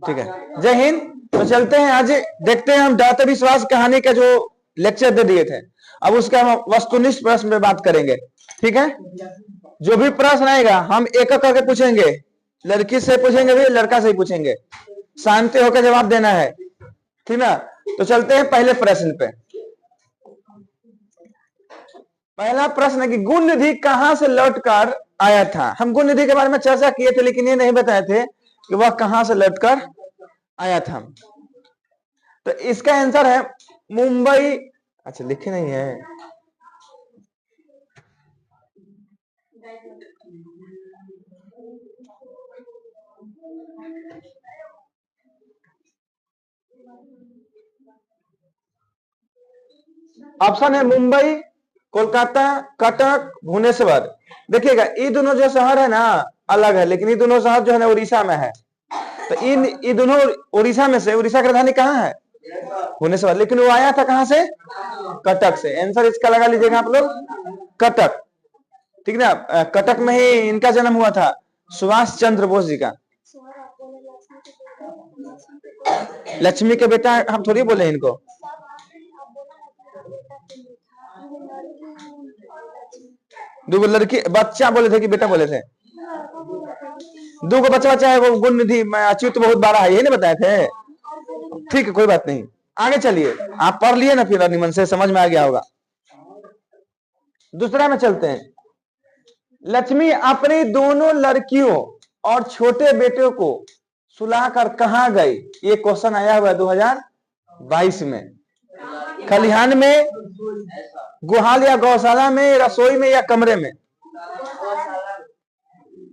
ठीक है, जय हिंद। तो चलते हैं, आज देखते हैं हम डाटा विश्वास कहानी का जो लेक्चर दे दिए थे, अब उसका हम वस्तुनिष्ठ प्रश्न पे बात करेंगे। ठीक है, जो भी प्रश्न आएगा हम एक एक करके पूछेंगे, लड़की से पूछेंगे भी, लड़का से ही पूछेंगे, शांति होकर जवाब देना है, ठीक ना। तो चलते हैं पहले प्रश्न पे। पहला प्रश्न है कि गुण निधि कहां से लौटकर आया था। हम गुण निधि के बारे में चर्चा किए थे, लेकिन ये नहीं बताए थे कि वह कहां से लौटकर आया था। तो इसका आंसर है मुंबई। अच्छा, लिखे नहीं है। ऑप्शन है मुंबई, कोलकाता, कटक, भुवनेश्वर। देखिएगा, ये दोनों जो शहर है ना अलग है, लेकिन ये दोनों शहर जो है ना उड़ीसा में है। तो इन दोनों उड़ीसा में से, उड़ीसा की राजधानी कहाँ है? भुवनेश्वर। लेकिन वो आया था कहां से? कटक से। आंसर इसका लगा लीजिएगा आप लोग, कटक। ठीक ना, कटक में ही इनका जन्म हुआ था, सुभाष चंद्र बोस जी का। लक्ष्मी के बेटा हम थोड़ी बोले इनको। दो लड़की बच्चा बोले थे कि बेटा बोले थे? दो को बच्चा है, वो गुण निधि अच्युत बहुत बड़ा है, यही नहीं बताए थे? ठीक है, कोई बात नहीं, आगे चलिए। आप पढ़ लिए ना फिर निमन से, समझ में आ गया होगा। दूसरा में चलते हैं। लक्ष्मी अपनी दोनों लड़कियों और छोटे बेटे को सुलाकर कहां गई? ये क्वेश्चन आया हुआ 2022 में। खलिहान में, गुहाल या गौशाला में, रसोई में या कमरे में?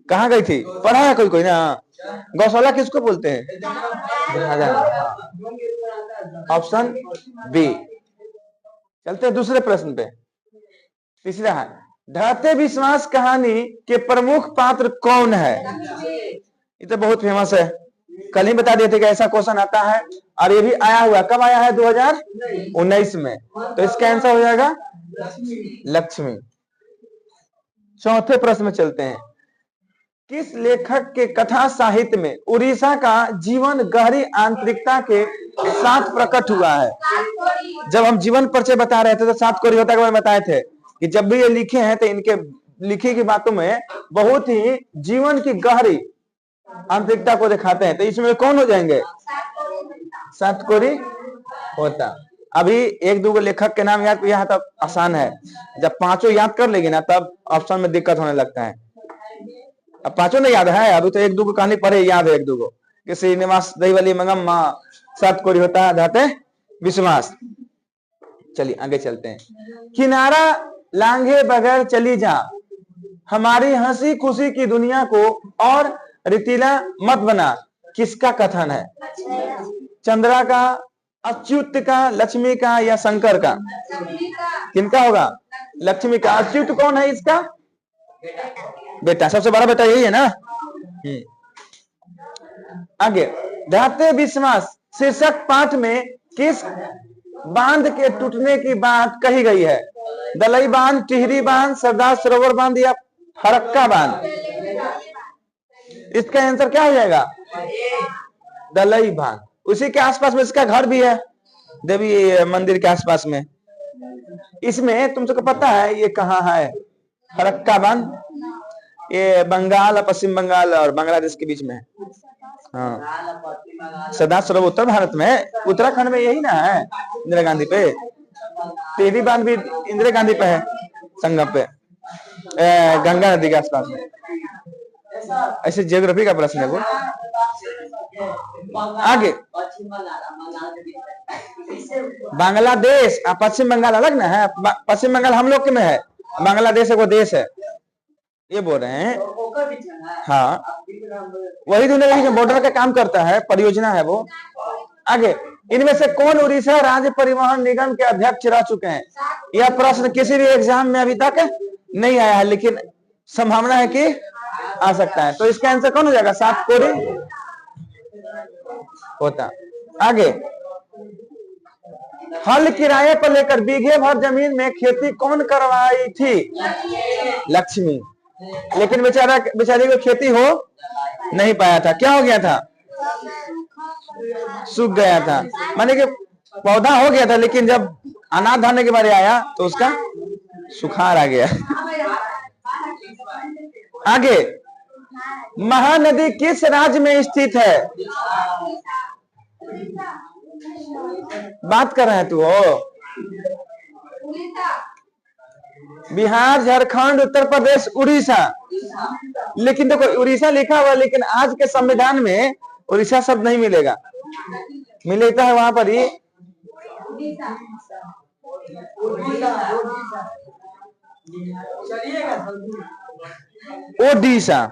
कहां गई थी? पढ़ा है कोई कोई ना? गौशाला किसको बोलते हैं? Option B. चलते हैं दूसरे प्रश्न पे। तीसरा है, ढहते विश्वास कहानी के प्रमुख पात्र कौन है? ये तो बहुत फेमस है, कल ही बता दिए थे कि ऐसा क्वेश्चन आता है, और ये भी आया हुआ। कब आया है? 2019 में। तो इसका आंसर हो जाएगा लक्ष्मी। चौथे प्रश्न में चलते हैं। किस लेखक के कथा साहित्य में उड़ीसा का जीवन गहरी आंतरिकता के साथ प्रकट हुआ है? जब हम जीवन परिचय बता रहे थे तो सात कोरी होता के बारे में बताए थे कि जब भी ये लिखे हैं तो इनके लिखी की बातों में बहुत ही जीवन की गहरी आंतरिकता को दिखाते हैं। तो इसमें कौन हो जाएंगे? सात कोरी होता। अभी एक दो लेखक के नाम याद किया तब आसान है, जब पांचों याद कर लेगी ना तब ऑप्शन में दिक्कत होने लगता है। अब पांचों नहीं याद है, अभी तो एक दो को कहानी पढ़े याद है, एक दो को, कि श्रीनिवास दहीवली मंगम माँ, सात कोरी होता, ढहते विश्वास। चलिए आगे चलते हैं। किनारा लांघे बगैर चली जा, हमारी हंसी खुशी की दुनिया को और रितीला मत बना, किसका कथन है? चंद्रा का, अच्युत का, लक्ष्मी का या शंकर का? किनका होगा? लक्ष्मी का। अच्युत कौन है इसका? बेटा, सबसे बड़ा बेटा यही है ना। आगे, ढहते विश्वास शीर्षक पाठ में किस बांध के टूटने की बात कही गई है? दलई बांध, टिहरी बांध, सरदार सरोवर बांध या फरक्का बांध? इसका आंसर क्या हो जाएगा? दलई बांध। उसी के आसपास में इसका घर भी है, देवी मंदिर के आसपास में। इसमें तुम सबको पता है ये कहाँ है? फरक्का बांध, ये बंगाल, पश्चिम बंगाल और बांग्लादेश के बीच में है। हाँ, सरदार सरोवर उत्तर भारत में, उत्तराखंड में यही ना है, इंदिरा गांधी पे। टिहरी बांध भी इंदिरा गांधी पे है, संगम पे, गंगा नदी के आसपास में। ऐसे ज्योग्राफी का प्रश्न है वो। आगे, बांग्लादेश और पश्चिम बंगाल अलग ना है? पश्चिम बंगाल हम लोग के में है, बांग्लादेश वो देश है, ये बोल रहे हैं। हाँ, वही दोनों बॉर्डर का काम करता है, परियोजना है वो। आगे, इनमें से कौन उड़ीसा राज्य परिवहन निगम के अध्यक्ष रह चुके हैं? यह प्रश्न किसी भी एग्जाम में अभी तक नहीं आया है, लेकिन संभावना है कि आ सकता है। तो इसका आंसर कौन हो जाएगा? सात कोरी होता। आगे, हल किराए पर लेकर बीघे भर जमीन में खेती कौन करवाई थी? लक्ष्मी। लेकिन बेचारी को खेती हो नहीं पाया था। क्या हो गया था? सूख गया था। माने कि पौधा हो गया था, लेकिन जब अनाज धाने के बारे आया तो उसका सुखार आ गया। आगे, महानदी किस राज्य में स्थित है? बात कर रहे हैं तू हो? बिहार, झारखंड, उत्तर प्रदेश, उड़ीसा। लेकिन देखो उड़ीसा लिखा हुआ, लेकिन आज के संविधान में उड़ीसा शब्द नहीं मिलेगा। मिलेगा है वहां पर ही ओडिशा।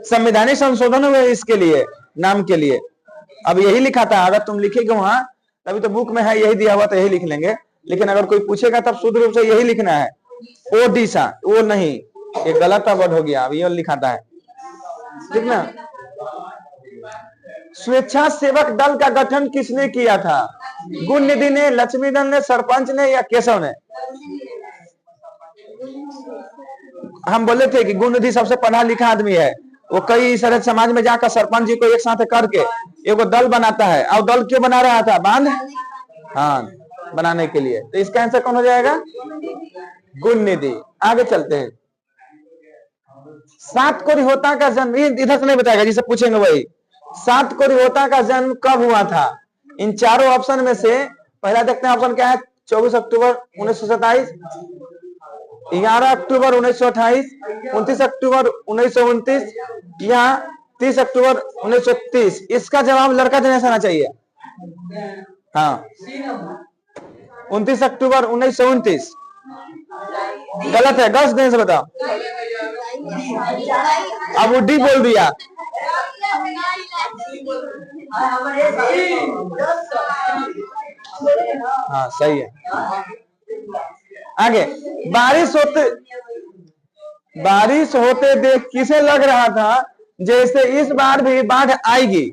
संवैधानिक संशोधन हुए इसके लिए, नाम के लिए। अब यही लिखा था, अगर तुम लिखेगे वहां, तभी तो बुक में है, यही दिया हुआ तो यही लिख लेंगे। लेकिन अगर कोई पूछेगा तब शुद्ध रूप से यही लिखना है, ओडिशा। वो नहीं, ये गलत वर्ड हो गया, अब ये लिखाता है, ठीक ना। स्वेच्छा सेवक दल का गठन किसने किया था? गुणनिधि ने, लक्ष्मीधन ने, सरपंच ने या केशव ने? हम बोले थे कि गुणनिधि सबसे पढ़ा लिखा आदमी है। वो कई सारे समाज में जाकर सरपंच जी को एक साथ करके एगो दल बनाता है। और दल क्यों बना रहा था? बांध हाँ बनाने के लिए। तो इसका आंसर कौन हो जाएगा? गुणनिधि। आगे चलते हैं। सात कोरी होता का जन्म, इधर से नहीं बताएगा, जिसे पूछेंगे वही। सात कोरी होता का जन्म कब हुआ था? इन चारों ऑप्शन में से पहला देखते हैं, ऑप्शन क्या है? 24 अक्टूबर 1927, 11 अक्टूबर 1928, 29 अक्टूबर 1929 या 30 अक्टूबर 1930। इसका जवाब लड़का देने से आना चाहिए। हाँ, 29 अक्टूबर 1929 गलत है। 10 दिन से बताओ। अब वो डी बोल दिया। हाँ सही है। आगे, बारिश होते देख किसे लग रहा था जैसे इस बार भी बाढ़ आएगी?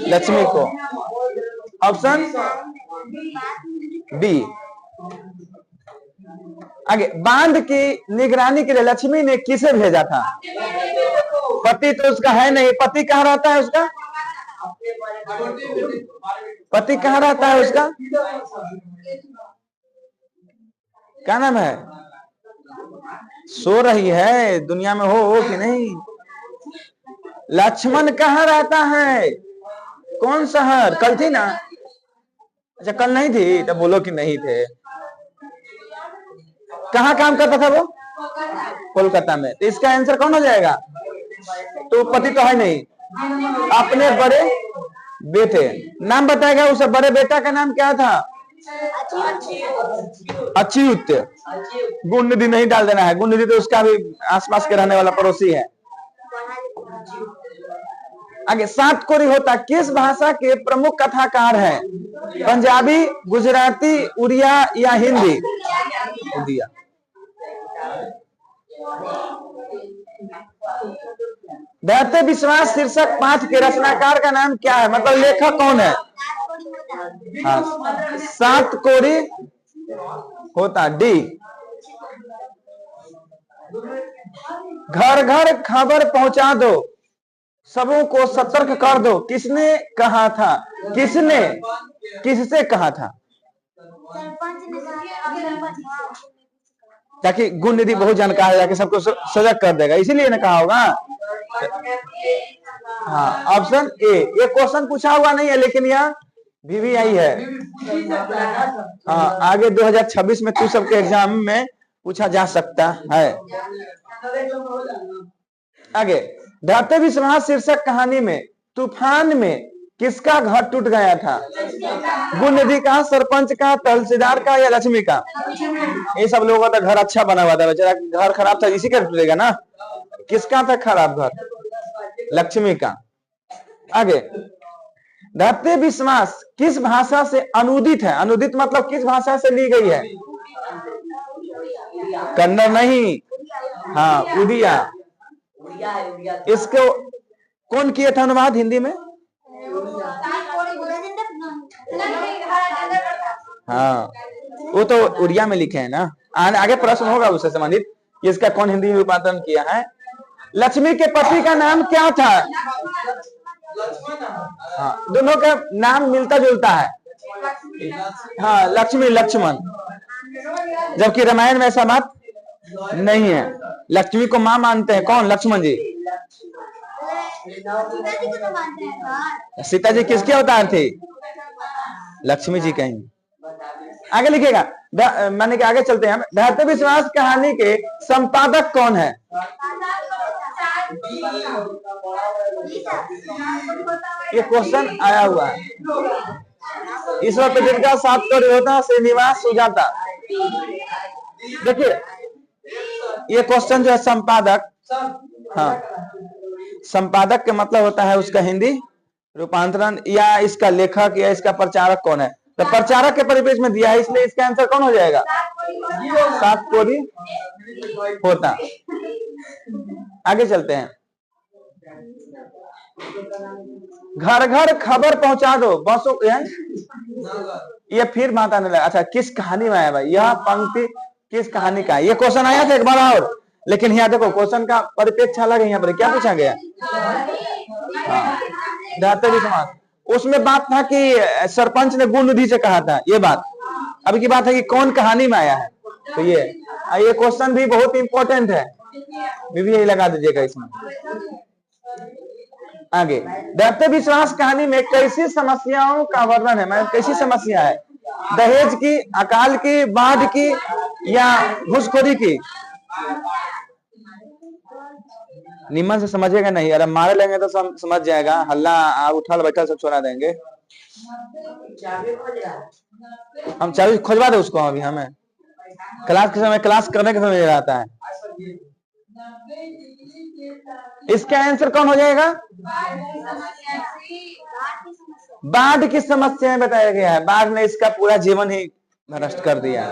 लक्ष्मी को। Option B. आगे, बांध की निगरानी के लिए लक्ष्मी ने किसे भेजा था? पति तो उसका है नहीं। पति कहाँ रहता है उसका? पति कहाँ रहता है उसका? क्या नाम है? सो रही है, दुनिया में हो कि नहीं? लक्ष्मण कहाँ रहता है? कौन शहर? कल थी ना? अच्छा कल नहीं थी, तब बोलो कि नहीं थे। कहाँ काम करता था वो? कोलकाता में। तो इसका आंसर कौन हो जाएगा? तो पति तो है नहीं। अपने बड़े बेटे, नाम बताएगा उसे। बड़े बेटा का नाम क्या था? अच्युत। गुणनिधि नहीं डाल देना है। गुणनिधि तो उसका भी आसपास के रहने वाला पड़ोसी है। आगे, सात कोरी होता किस भाषा के प्रमुख कथाकार हैं? पंजाबी, गुजराती, उड़िया या हिंदी? उड़िया। दैत्य विश्वास शीर्षक पाठ के रचनाकार का नाम क्या है? मतलब लेखक कौन है? हाँ, सात कोरी होता, डी। घर घर खबर पहुंचा दो, सबों को सतर्क कर दो, किसने कहा था? किसने किससे कहा था? ताकि गुणनिधि बहुत जानकार है, जाके सबको सजग कर देगा, इसीलिए ने कहा होगा। हाँ, ऑप्शन ए। ये क्वेश्चन पूछा हुआ नहीं है, लेकिन यह VVI है। हाँ, आगे 2026 में तू सबके एग्जाम में पूछा जा सकता है। आगे, दैत्य विश्वास शीर्षक कहानी में तूफान में किसका घर टूट गया था? गुणनिधि का, सरपंच का, तहसीलदार का या लक्ष्मी का? ये सब लोगों का घर अच्छा बना हुआ था, बेचारा घर खराब था, इसी का टूटेगा ना। किसका था खराब घर? लक्ष्मी का। आगे, दैत्य विश्वास किस भाषा से अनुदित है? अनुदित मतलब किस भाषा से ली गई है? कन्नड़ नहीं, हाँ उड़िया। इसको कौन किया था अनुवाद हिंदी में? हाँ, वो तो उड़िया में लिखे हैं ना। आगे प्रश्न होगा उससे संबंधित कि इसका कौन हिंदी में रूपांतरण किया है। लक्ष्मी के पति का नाम क्या था? हाँ, दोनों का नाम मिलता जुलता है। हाँ, लक्ष्मी लक्ष्मण, जबकि रामायण में ऐसा बात नहीं है। लक्ष्मी को मां मानते हैं कौन? लक्ष्मण जी। सीता जी किसके अवतार थे? लक्ष्मी जी कहीं। आगे लिखेगा, माने कि आगे चलते हैं हम। धरती विश्वास कहानी के संपादक कौन है? ये क्वेश्चन आया हुआ है। ईश्वर पे जिनका 7 करोड़ होता, श्रीनिवास सुजाता। देखिए ये क्वेश्चन जो है संपादक, हाँ, संपादक का मतलब होता है उसका हिंदी रूपांतरण, या इसका लेखक या इसका प्रचारक कौन है। तो प्रचारक के परिपेक्ष में दिया है, इसलिए इसका आंसर कौन हो जाएगा? 7 कोरी होता। आगे चलते हैं। घर घर खबर पहुंचा दो बसों, ये फिर माता ने लगा। अच्छा, किस कहानी में आया भाई यह पंक्ति? किस कहानी का? ये क्वेश्चन आया था एक बार और, लेकिन यहाँ देखो क्वेश्चन का परिप्रेक्ष्य अलग है। यहाँ पर क्या पूछा गया? धरती विश्वास, उसमें बात था कि सरपंच ने गुण निधि से कहा था ये बात। अभी की बात है कि कौन कहानी में आया है। तो ये क्वेश्चन भी बहुत इंपॉर्टेंट है, भी यही लगा दीजिएगा इसमें। आगे, धरती विश्वास कहानी में कैसी समस्याओं का वर्णन है? मैं कैसी समस्या है? दहेज की, अकाल की, बाढ़ की, या घूसखोरी की? निम्न से समझेगा नहीं, अरे मारे लेंगे तो समझ जाएगा। हल्ला उठल बैठल सब छोड़ा देंगे। हम चाबी खोजवा दे उसको अभी, हमें क्लास के समय, क्लास करने के समय रहता है। इसका आंसर कौन हो जाएगा? बाढ़ की समस्या में बताया गया है। बाढ़ ने इसका पूरा जीवन ही नष्ट कर दिया,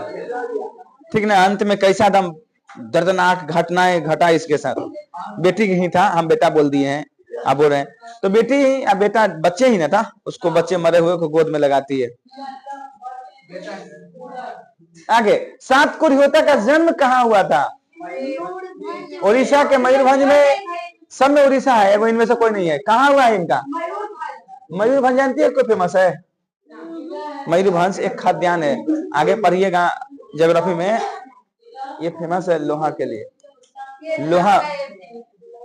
ठीक ना। अंत में कैसा दम दर्दनाक घटनाएं घटा इसके साथ। बेटी ही था, हम बेटा बोल दिए हैं, आप बोल रहे हैं। तो बेटी ही, अब बेटा बच्चे ही ना था, उसको बच्चे मरे हुए को गोद में लगाती है। आगे, 7 कोरी होता का जन्म कहाँ हुआ था? उड़ीसा के मयूरभंज में। सब में उड़ीसा है, वो इनमें से कोई नहीं है। कहाँ हुआ है इनका? मयूरभंज जानती है कोई? फेमस है मयूरभंज, एक खाद्यान्न है, आगे पढ़िएगा ज्योग्राफी में। ये फेमस है लोहा के लिए,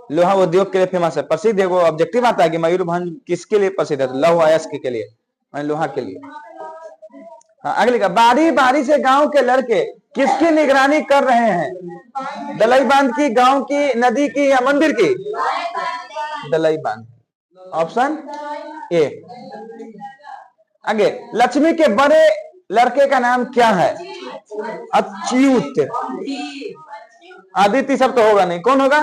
लोहा उद्योग के लिए फेमस है, प्रसिद्ध है। वो ऑब्जेक्टिव आता है कि मयूरभंज किसके लिए प्रसिद्ध है? लौह अयस्क के लिए, लोहा के लिए। हाँ, आगे लिखा, बारी बारी से गांव के लड़के किसकी निगरानी कर रहे हैं? दलाई बांध की, गांव की, नदी की, या मंदिर की? दलाई बांध। Option A. आगे, लक्ष्मी के बड़े लड़के का नाम क्या है? अच्युत। आदित्य सब तो होगा नहीं, कौन होगा?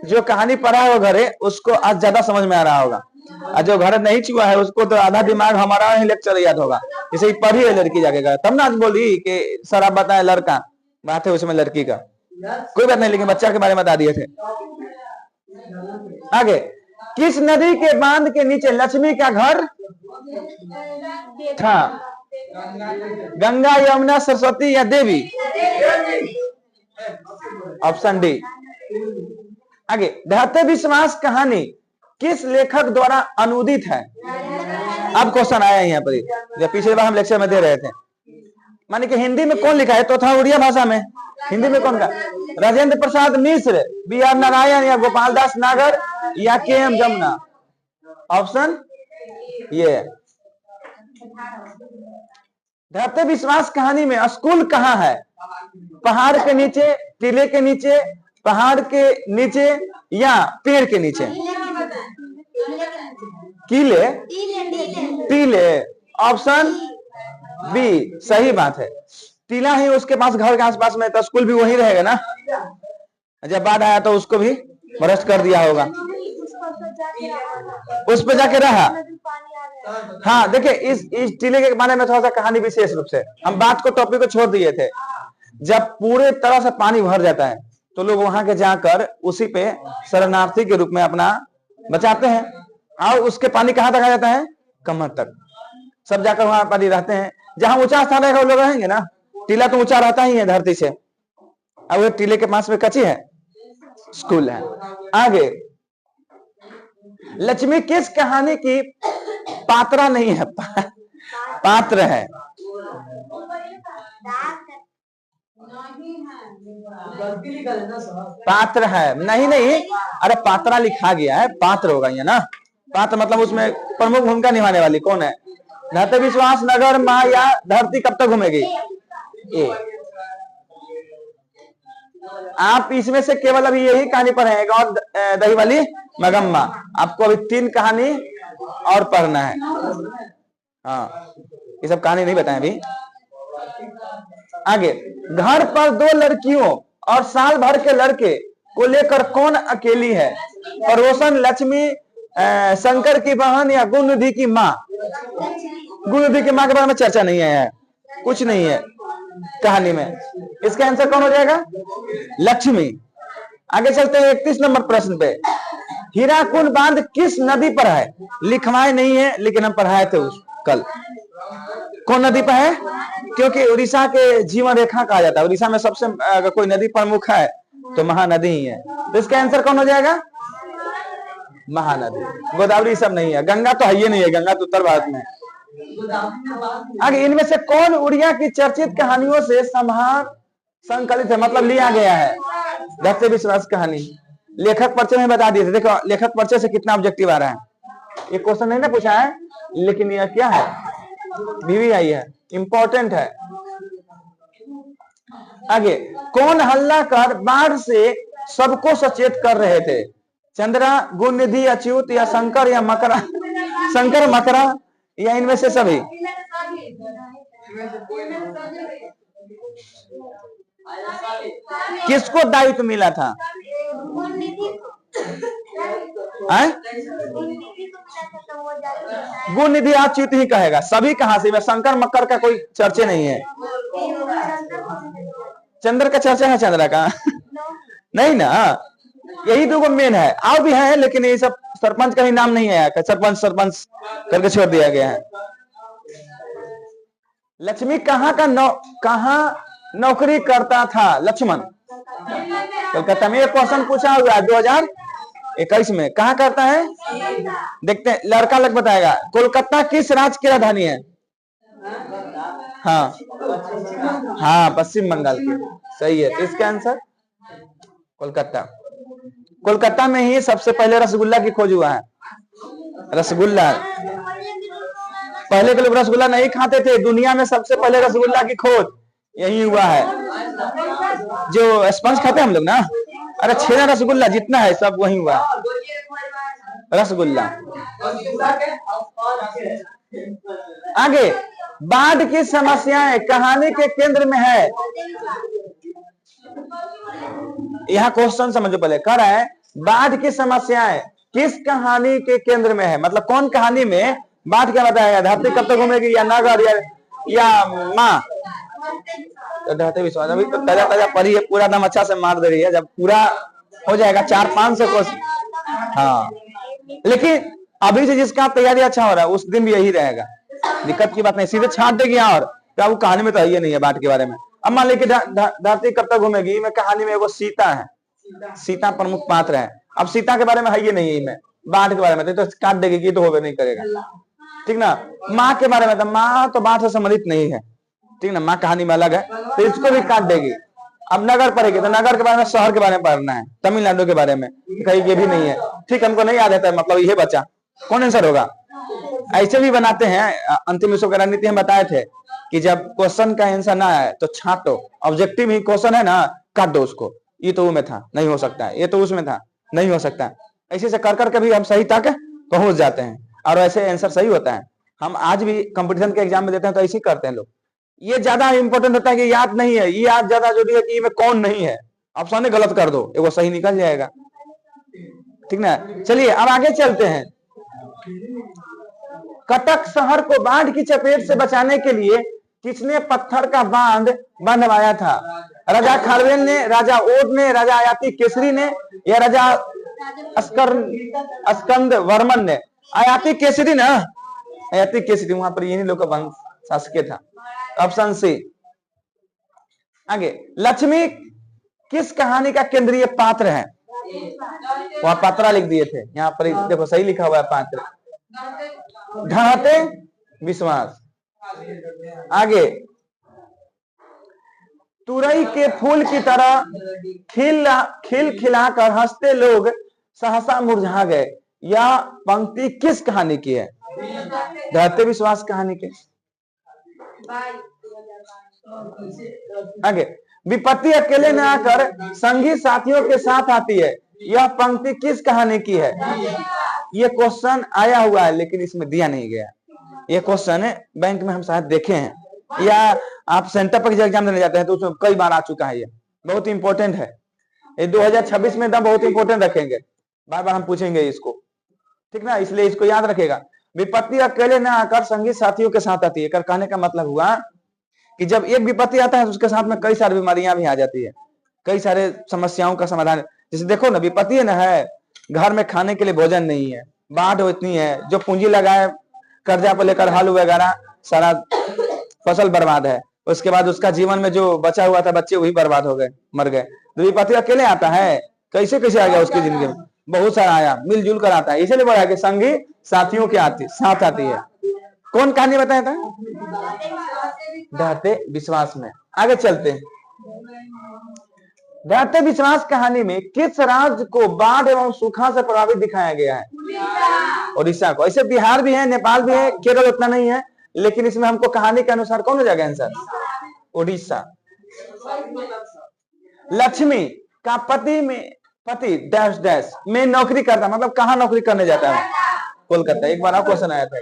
जो कहानी पढ़ा है वो घरे, उसको आज ज्यादा समझ में आ रहा होगा, और जो घर नहीं छुआ है उसको तो आधा दिमाग हमारा ही लेक्चर याद होगा। इसे पढ़ी है लड़की जाके, तब ना आज बोली कि सर आप बताएं लड़का, बात है उसमें लड़की का कोई बात नहीं, लेकिन बच्चा के बारे में बता दिए थे। आगे, किस नदी के बांध के नीचे लक्ष्मी का घर था? गंगा, यमुना, सरस्वती, या देवी? Option D. आगे, धरती विश्वास कहानी किस लेखक द्वारा अनुदित है? अब क्वेश्चन आया यहाँ पर, जो पिछले बार हम लेक्चर में दे रहे थे। माने कि हिंदी में कौन लिखा है? तो था उड़िया भाषा में, हिंदी में कौन का? राजेंद्र प्रसाद मिश्र, बी.आर. नारायण, या गोपाल दास नागर, या के.एम. जमुना? ऑप्शन ये। धरती विश्वास कहानी में स्कूल कहाँ है? पहाड़ के नीचे, टीले के नीचे, पहाड़ के नीचे, या पेड़ के नीचे? कीले, टीले। ऑप्शन बी सही बात है। टीला ही उसके पास, घर के आसपास में, तो स्कूल भी वही रहेगा ना। जब बाढ़ आया तो उसको भी भ्रष्ट कर दिया होगा, उस पर जाके रहा। हाँ देखिए, इस टीले के बारे में थोड़ा सा कहानी विशेष रूप से, हम बात को, टॉपिक को छोड़ दिए थे। जब पूरे तरह से पानी भर जाता है तो लोग वहां के जाकर उसी पे शरणार्थी के रूप में अपना बचाते हैं, और उसके पानी कहां तक आ जाता है? कमर तक। सब जाकर वहां पर ही रहते हैं। जहां ऊंचा स्थान रहेगा वो लोग रहेंगे ना, टीला तो ऊंचा रहता ही है धरती से। अब वो टीले के पास में कच्ची है, स्कूल है। आगे, लक्ष्मी किस कहानी की पात्रा नहीं है, पात्र है? पात्र है, नहीं नहीं, अरे पात्रा लिखा गया है, पात्र होगा ये ना। पात्र मतलब उसमें प्रमुख भूमिका निभाने वाली कौन है? धरती विश्वास, नगर, माँ या धरती कब तक घूमेगी? ए। आप इसमें से केवल अभी यही कहानी पढ़ेगा और दही वाली मगम्मा। आपको अभी 3 कहानी और पढ़ना है। हाँ, ये सब कहानी नहीं बताएं अभी। आगे, घर पर 2 लड़कियों और साल भर के लड़के को लेकर कौन अकेली है? परोसन, लक्ष्मी, शंकर की बहन या गुणनिधि की माँ? गुणनिधि की माँ के बारे में चर्चा नहीं है, कुछ नहीं है कहानी में। इसका आंसर कौन हो जाएगा? लक्ष्मी। आगे चलते हैं 31 नंबर प्रश्न पे। हीराकुंड बांध किस नदी पर है? लिखवाए नहीं है लेकिन हम पढ़ाए थे उस कल। कौन नदी पर है? क्योंकि उड़ीसा के जीवन रेखा कहा जाता है। उड़ीसा में सबसे अगर कोई नदी प्रमुख है तो महानदी ही है। तो इसका आंसर कौन हो जाएगा? महानदी। गोदावरी सब नहीं है, गंगा तो है ही नहीं है, गंगा तो उत्तर भारत में। आगे, इनमें से कौन उड़िया की चर्चित कहानियों से संभार संकलित है, मतलब लिया गया है? धरती विश्वास कहानी। लेखक परिचय में बता दिए थे। देखो लेखक परिचय से कितना ऑब्जेक्टिव आ रहा है। ये क्वेश्चन नहीं ना पूछा है, लेकिन यह क्या है, VVI है, इंपॉर्टेंट है। आगे, कौन हल्ला कर बाढ़ से सबको सचेत कर रहे थे? चंद्रा, गुणनिधि, अच्युत या शंकर या मकरा? शंकर, मकरा या इनमें से सभी? किसको दायित्व मिला था? गुणनिधि अच्युत ही कहेगा, सभी कहां से? शंकर मकर का कोई चर्चा नहीं है। चंद्र का चर्चा है? चंद्र का नहीं ना, यही 2 मेन है। और भी है लेकिन ये सब सरपंच का भी नाम नहीं है, सरपंच करके छोड़ दिया गया है। लक्ष्मी कहाँ नौकरी करता था? लक्ष्मण कोलकाता में। क्वेश्चन पूछा हुआ है 2021 में, कहाँ करता है? देखते हैं, लड़का लग बताएगा। कोलकाता किस राज्य की राजधानी है? हाँ हाँ, पश्चिम बंगाल की। सही है। इसका आंसर कोलकाता। कोलकाता में ही सबसे पहले रसगुल्ला की खोज हुआ है। रसगुल्ला, पहले के लोग रसगुल्ला नहीं खाते थे, दुनिया में सबसे पहले रसगुल्ला की खोज यही हुआ है। जो स्पंज खाते हैं हम लोग ना, अरे छेना रसगुल्ला जितना है सब वही हुआ है, रसगुल्ला। आगे, बाढ़ की समस्याएं कहानी के केंद्र में है। यहाँ क्वेश्चन समझो पहले, कह रहा है बाढ़ की समस्याएं किस कहानी के केंद्र में है, मतलब कौन कहानी में बाढ़ क्या बताया? धरती कब तक घूमेगी, या नगर, या माँ? तो धरती विश्वास अभी तो ताजा ताजा पढ़ी है, पूरा दम अच्छा से मार दे रही है। जब पूरा हो जाएगा 400-500 क्वेश्चन। हाँ, लेकिन अभी से जिसका तैयारी अच्छा हो रहा है उस दिन भी यही रहेगा, दिक्कत की बात नहीं, सीधे छाट देगी। और क्या वो कहानी में तो है नहीं है बाढ़ के बारे में। अब मान लीजिए धरती कब तक घूमेगी में कहानी में वो सीता है, सीता प्रमुख पात्र है। अब सीता के बारे में है ये नहीं है, में बाढ़ के बारे में तो काट देगी कि तो होगा नहीं करेगा, ठीक ना। माँ के बारे में तो माँ तो बाढ़ से संबंधित नहीं है, ठीक ना, माँ कहानी में अलग है, तो इसको भी काट देगी। अब नगर पढ़ेगी तो नगर के बारे में, शहर के बारे में पढ़ना है, तमिलनाडु के बारे में कहीं ये भी नहीं है, ठीक, हमको नहीं याद आता है, मतलब ये बचा। कौन आंसर होगा? ऐसे भी बनाते हैं, अंतिम विश्व की रणनीति हम बताए थे कि जब क्वेश्चन का आंसर ना आए तो छांटो, ऑब्जेक्टिव ही क्वेश्चन है ना, काट दो उसको, ये तो में था नहीं हो सकता है, ये तो उसमें था नहीं हो सकता है, ऐसे से कर करके भी हम सही तक पहुंच जाते हैं और ऐसे आंसर सही होता है। हम आज भी कंपटीशन के एग्जाम में देते हैं तो ऐसे ही करते हैं लोग। ये ज्यादा इंपॉर्टेंट होता है कि याद नहीं है, ये याद ज्यादा जरूरी है कि में कौन नहीं है, ऑप्शन गलत कर दो, वो सही निकल जाएगा, ठीक ना। चलिए अब आगे चलते हैं। कटक शहर को बाढ़ की चपेट से बचाने के लिए किसने पत्थर का बांध बनवाया था? राजा खारवेल ने, राजा ओड ने, राजा आयाती केसरी ने, या राजा स्कंद वर्मन ने? आयाती केसरी ना, हयाती कैसी थी, वहां पर इन्हीं लोग का वंश शासकीय था। Option C. आगे, लक्ष्मी किस कहानी का केंद्रीय पात्र है? वहां पात्रा लिख दिए थे, यहाँ पर देखो सही लिखा हुआ है पात्र। ढाते विश्वास। आगे, तुरई के फूल की तरह खिल खिलाकर हंसते लोग सहसा मुरझा गए, यह पंक्ति किस कहानी की है? ढाते विश्वास कहानी के। आगे, विपत्ति अकेले न आकर संगी साथियों के साथ आती है, यह पंक्ति किस कहानी की है? ये क्वेश्चन आया हुआ है लेकिन इसमें दिया नहीं गया। ये क्वेश्चन है बैंक में हम शायद देखे हैं, या आप सेंटर पर एग्जाम देने जाते हैं तो उसमें कई बार आ चुका है। ये बहुत इंपॉर्टेंट है, ये 2026 में एकदम बहुत इंपॉर्टेंट रखेंगे, बार बार हम पूछेंगे इसको, ठीक ना, इसलिए इसको याद रखेगा। विपत्ति अकेले न आकर संगी साथियों के साथ आती है, कहने का मतलब हुआ कि जब एक विपत्ति आता है तो उसके साथ में कई सारी बीमारियां भी आ जाती है, कई सारे समस्याओं का समाधान। जैसे देखो ना, विपत्ति है ना, है घर में खाने के लिए भोजन नहीं है, बाढ़ इतनी है, जो पूंजी लगाए कर्जा पर लेकर हल वगैरह सारा फसल बर्बाद है, उसके बाद उसका जीवन में जो बचा हुआ था बच्चे वही बर्बाद हो गए, मर गए। तो विपत्ति अकेले आता है, कैसे कैसे आ गया उसकी जिंदगी में, बहुत सारा आया, मिलजुल कर आता है, इसलिए बोला कि संगी साथियों के साथ आती है। कौन कहानी बताया था? ढाते विश्वास में। आगे चलते हैं। ढाते विश्वास कहानी में किस राज्य को बाढ़ एवं सूखा से प्रभावित दिखाया गया है? उड़ीसा को। ऐसे बिहार भी है, नेपाल भी है, केरल उतना नहीं है, लेकिन इसमें हमको कहानी के अनुसार कौन हो जाएगा आंसर? उड़ीसा। लक्ष्मी का पति डैश डैश में नौकरी करता, मतलब कहाँ नौकरी करने जाता है? कोलकाता। एक बार क्वेश्चन आया था,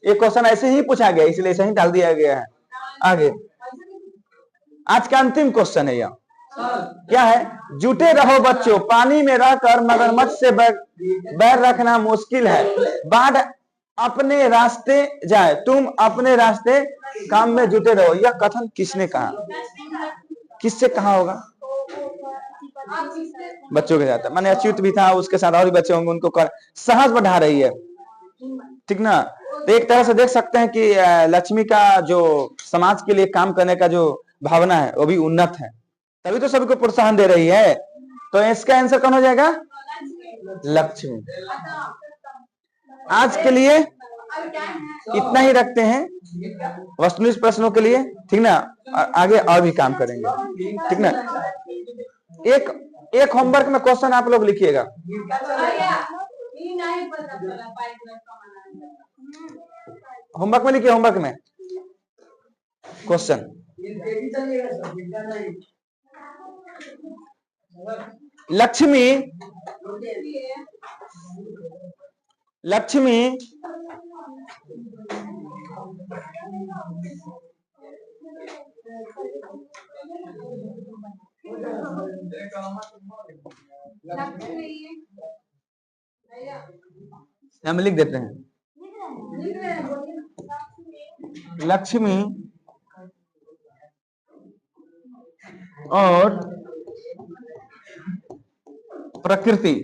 एक क्वेश्चन ऐसे ही पूछा गया, इसलिए ऐसे ही डाल दिया गया है। आगे, आज का अंतिम क्वेश्चन है यह, क्या है? जुटे रहो बच्चों, पानी में रहकर मगरमच्छ से बैर रखना मुश्किल है, बाढ़ अपने रास्ते जाए, तुम अपने रास्ते काम में जुटे रहो। यह कथन किसने कहा? किससे कहा होगा? बच्चों के साथ, माने अच्युत भी था, उसके साथ और भी बच्चे होंगे, उनको साहस बढ़ा रही है, ठीक ना। तो एक तरह से देख सकते हैं कि लक्ष्मी का जो समाज के लिए काम करने का जो भावना है वो भी उन्नत है, तभी तो सभी को प्रोत्साहन दे रही है। तो इसका आंसर कौन हो जाएगा? लक्ष्मी। आज के लिए इतना ही रखते हैं वस्तुनिष्ठ प्रश्नों के लिए, ठीक ना, आगे और भी काम करेंगे, ठीक ना। एक होमवर्क में क्वेश्चन आप लोग लिखिएगा, होमवर्क में लिखिए, होमवर्क में क्वेश्चन। लक्ष्मी हम लिख देते हैं, लक्ष्मी और प्रकृति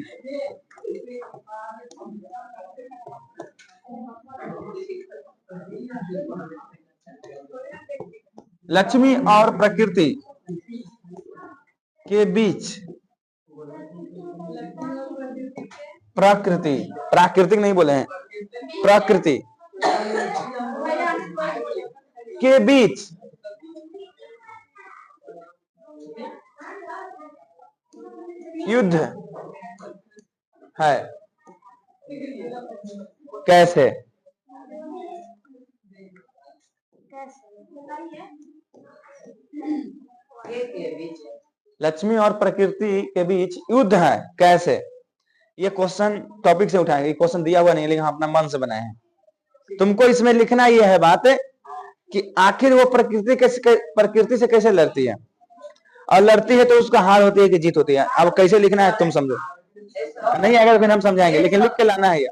लक्ष्मी और प्रकृति के बीच, प्राकृतिक नहीं बोले हैं, प्रकृति के बीच युद्ध है, कैसे? लक्ष्मी और प्रकृति के बीच युद्ध है, कैसे? ये क्वेश्चन टॉपिक से उठाएंगे, क्वेश्चन दिया हुआ नहीं लेकिन हम अपना मन से बनाए हैं। तुमको इसमें लिखना यह है बात कि आखिर वो प्रकृति से कैसे लड़ती है, और लड़ती है तो उसका हार होती है कि जीत होती है। अब कैसे लिखना है तुम समझो, नहीं आएगा तो फिर हम समझाएंगे, लेकिन लिख के लाना है।